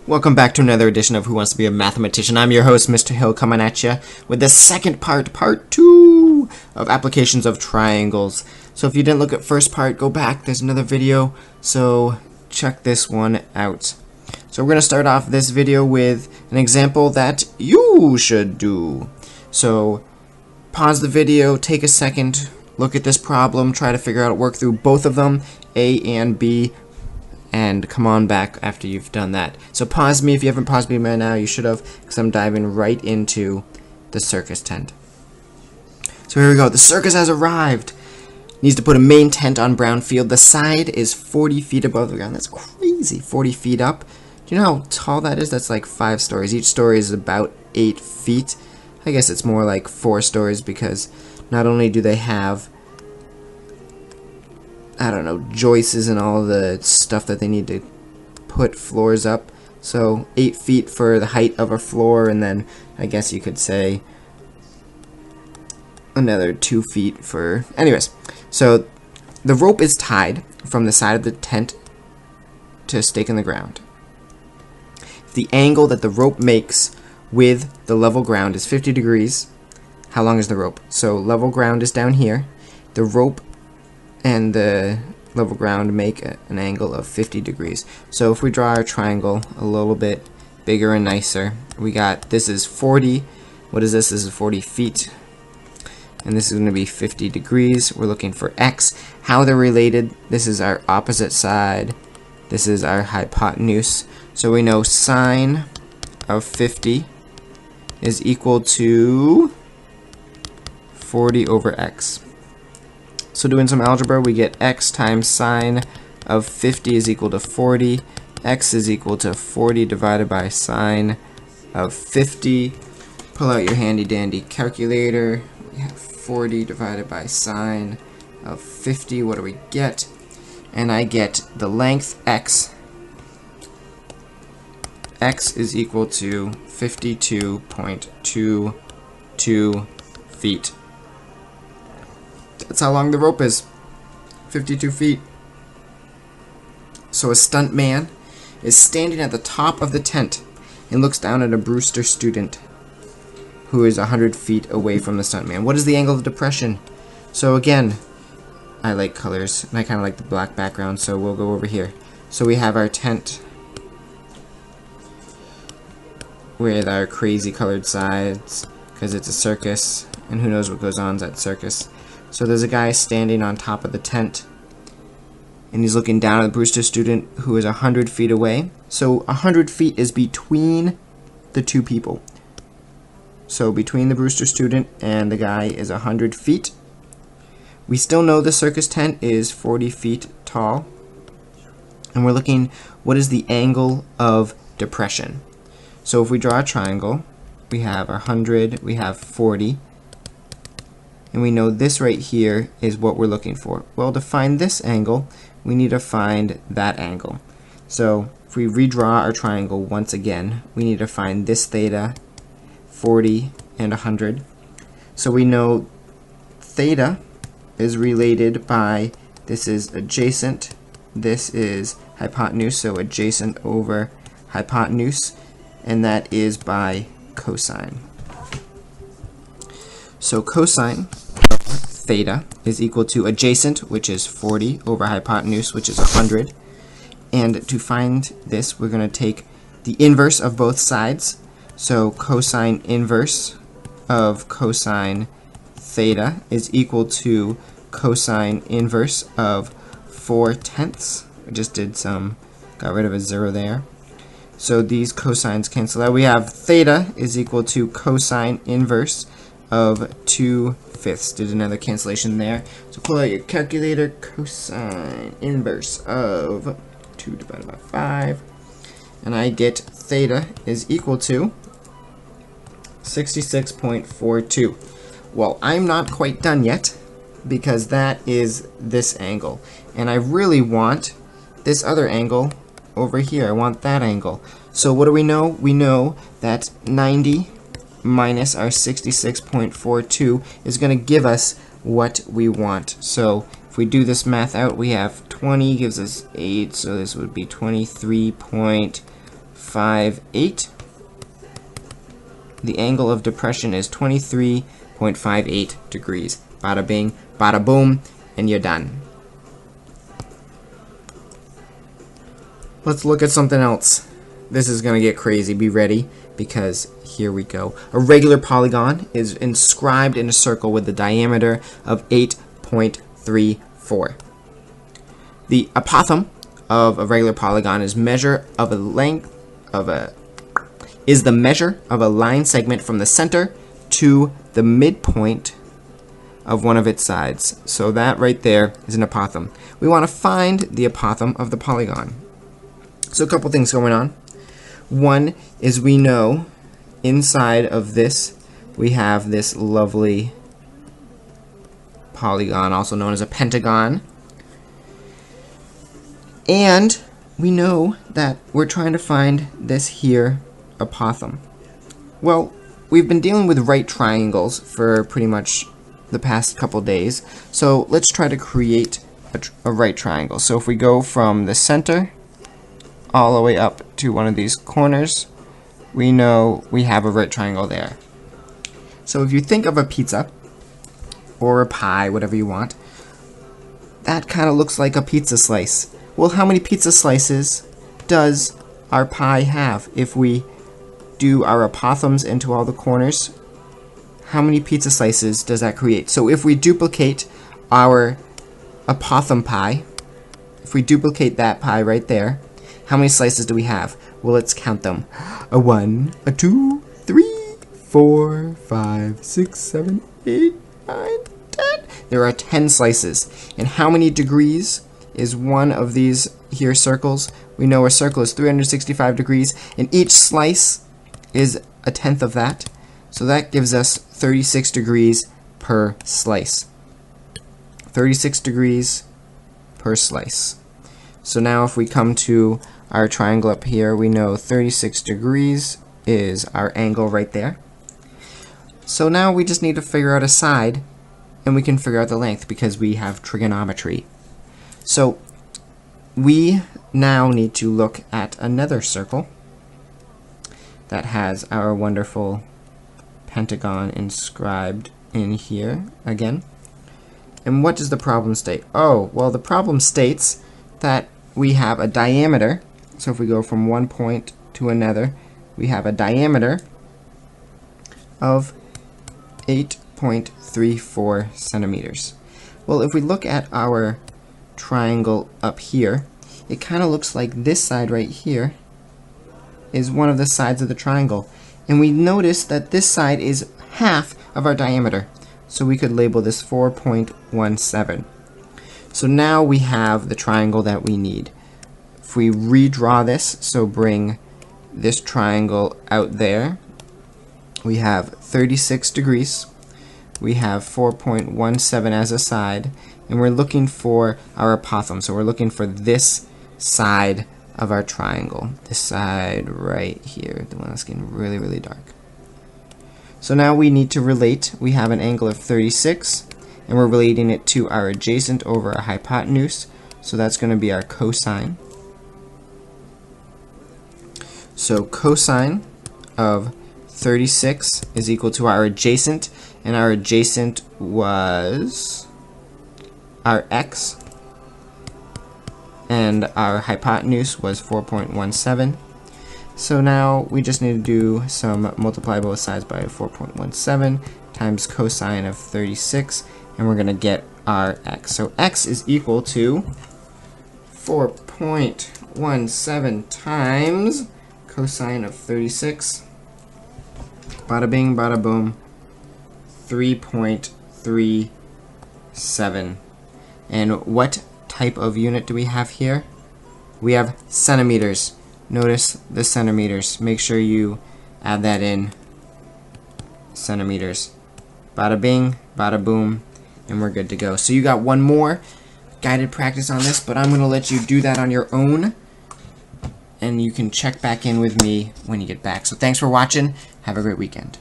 Welcome back to another edition of Who Wants to Be a Mathematician. I'm your host, Mr. Hill, coming at you with the second part, part 2 of applications of triangles. So if you didn't look at first part, go back. There's another video, so check this one out. So we're going to start off this video with an example that you should do. So pause the video, take a second, look at this problem, try to figure out, work through both of them, A and B, and come on back after you've done that. So pause me if you haven't paused me by now. You should have, because I'm diving right into the circus tent. So here we go. The circus has arrived. Needs to put a main tent on brown field. The side is 40 feet above the ground. That's crazy. 40 feet up. Do you know how tall that is? That's like 5 stories. Each story is about 8 feet. I guess it's more like 4 stories because not only do they have, I don't know, joists and all the stuff that they need to put floors up. So 8 feet for the height of a floor, and then I guess you could say another 2 feet for... Anyways, so the rope is tied from the side of the tent to a stake in the ground. If the angle that the rope makes with the level ground is 50 degrees, how long is the rope? So level ground is down here. The rope and the level ground make an angle of 50 degrees. So if we draw our triangle a little bit bigger and nicer, we got, this is 40, what is this? This is 40 feet, and this is going to be 50 degrees. We're looking for x. How they're related, this is our opposite side, this is our hypotenuse. So we know sine of 50 is equal to 40 over x. So doing some algebra, we get x times sine of 50 is equal to 40. X is equal to 40 divided by sine of 50. Pull out your handy dandy calculator. We have 40 divided by sine of 50. What do we get? And I get the length x. X is equal to 52.22 feet. That's how long the rope is. 52 feet. So a stunt man is standing at the top of the tent and looks down at a Brewster student who is 100 feet away from the stunt man. What is the angle of depression? So again, I like colors, and I kind of like the black background, so we'll go over here. So we have our tent with our crazy colored sides, because it's a circus, and who knows what goes on at that circus. So there's a guy standing on top of the tent, and he's looking down at the Brewster student who is 100 feet away. So 100 feet is between the two people. So between the Brewster student and the guy is 100 feet. We still know the circus tent is 40 feet tall. And we're looking, what is the angle of depression? So if we draw a triangle, we have 100, we have 40. And we know this right here is what we're looking for. Well, to find this angle, we need to find that angle. So if we redraw our triangle once again, we need to find this theta, 40, and 100. So we know theta is related by, this is adjacent, this is hypotenuse, so adjacent over hypotenuse, and that is by cosine. So cosine of theta is equal to adjacent, which is 40, over hypotenuse, which is 100. And to find this, we're going to take the inverse of both sides. So cosine inverse of cosine theta is equal to cosine inverse of 4/10. I just did got rid of a 0 there. So these cosines cancel out. We have theta is equal to cosine inverse of 2/5. Did another cancellation there. So pull out your calculator. Cosine inverse of 2 divided by 5. And I get theta is equal to 66.42. Well, I'm not quite done yet because that is this angle. And I really want this other angle over here. I want that angle. So what do we know? We know that 90 minus our 66.42 is going to give us what we want. So if we do this math out, we have 20 gives us 8, so this would be 23.5 23.58. The angle of depression is 23.58 degrees. Bada bing, bada boom, and you're done. Let's look at something else. This is gonna get crazy. Be ready, because here we go. A regular polygon is inscribed in a circle with a diameter of 8.34. The apothem of a regular polygon is the measure of a line segment from the center to the midpoint of one of its sides. So that right there is an apothem. We want to find the apothem of the polygon. So a couple things going on. One is we know inside of this we have this lovely polygon, also known as a pentagon. And we know that we're trying to find this here apothem. Well, we've been dealing with right triangles for pretty much the past couple days, so let's try to create a right triangle. So if we go from the center all the way up to one of these corners, we know we have a right triangle there. So if you think of a pizza or a pie, whatever you want, that kind of looks like a pizza slice. Well, how many pizza slices does our pie have? If we do our apothems into all the corners, how many pizza slices does that create? So if we duplicate our apothem pie, if we duplicate that pie right there, how many slices do we have? Well, let's count them. A 1, a 2, 3, 4, 5, 6, 7, 8, 9, 10. There are 10 slices. And how many degrees is one of these here circles? We know a circle is 365 degrees, and each slice is a tenth of that. So that gives us 36 degrees per slice. 36 degrees per slice. So now if we come to our triangle up here, we know 36 degrees is our angle right there. So now we just need to figure out a side, and we can figure out the length because we have trigonometry. So we now need to look at another circle that has our wonderful pentagon inscribed in here again. And what does the problem state? Oh, well, the problem states that we have a diameter. So if we go from one point to another, we have a diameter of 8.34 centimeters. Well, if we look at our triangle up here, it kind of looks like this side right here is one of the sides of the triangle. And we notice that this side is half of our diameter. So we could label this 4.17. So now we have the triangle that we need. If we redraw this, so bring this triangle out there, we have 36 degrees, we have 4.17 as a side, and we're looking for our apothem. So we're looking for this side of our triangle, this side right here, the one that's getting really, really dark. So now we need to relate. We have an angle of 36, and we're relating it to our adjacent over our hypotenuse. So that's going to be our cosine. So cosine of 36 is equal to our adjacent, and our adjacent was our x, and our hypotenuse was 4.17. So now we just need to do some multiply both sides by 4.17 times cosine of 36, and we're going to get our x. So x is equal to 4.17 times cosine of 36. Bada bing, bada boom. 3.37. And what type of unit do we have here? We have centimeters. Notice the centimeters. Make sure you add that in. Centimeters. Bada bing, bada boom, and we're good to go. So you got one more guided practice on this, but I'm going to let you do that on your own, and you can check back in with me when you get back. So thanks for watching. Have a great weekend.